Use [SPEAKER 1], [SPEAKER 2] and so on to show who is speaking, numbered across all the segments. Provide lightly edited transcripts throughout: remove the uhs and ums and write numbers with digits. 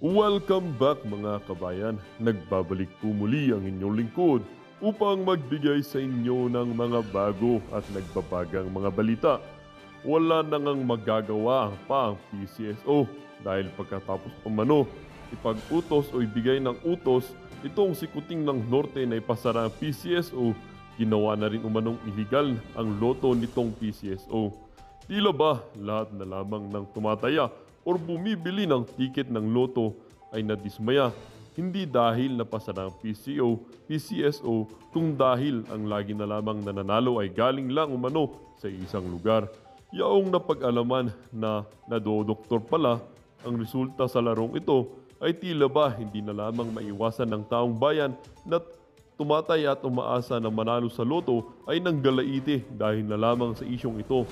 [SPEAKER 1] Welcome back mga kabayan. Nagbabalik po muli ang inyong lingkod upang magbigay sa inyo ng mga bago at nagbabagang mga balita. Wala na ngang magagawa pa ang PCSO dahil pagkatapos umano ipag-utos o ibigay ng utos itong si Kuting ng Norte na ipasara ang PCSO, ginawa na rin umanong illegal ang loto nitong PCSO. Tila ba lahat na lamang ng tumataya or bumibili ng tiket ng loto ay nadismaya, hindi dahil napasara ang PCSO, kung dahil ang lagi na lamang nananalo ay galing lang umano sa isang lugar. Yaong napag-alaman na nadodoktor pala ang resulta sa larong ito ay tila ba hindi na lamang maiwasan ng taong bayan na tumatay at umaasa na manalo sa loto ay nanggalaiti dahil na lamang sa isyong ito.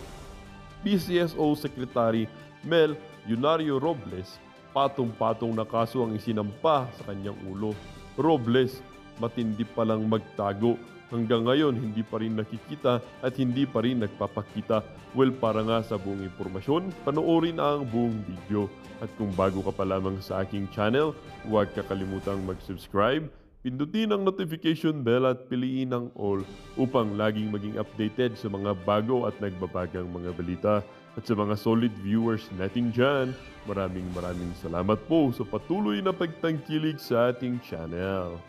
[SPEAKER 1] PCSO Secretary Mel Yunario Robles, patong-patong na kaso ang isinampa sa kanyang ulo. Robles, matindi palang magtago. Hanggang ngayon, hindi pa rin nakikita at hindi pa rin nagpapakita. Well, para nga sa buong impormasyon, panoorin ang buong video. At kung bago ka pa lamang sa aking channel, huwag kakalimutang mag-subscribe, pindutin ang notification bell at piliin ang all upang laging maging updated sa mga bago at nagbabagang mga balita. At sa mga solid viewers natin dyan, maraming salamat po sa patuloy na pagtangkilik sa ating channel.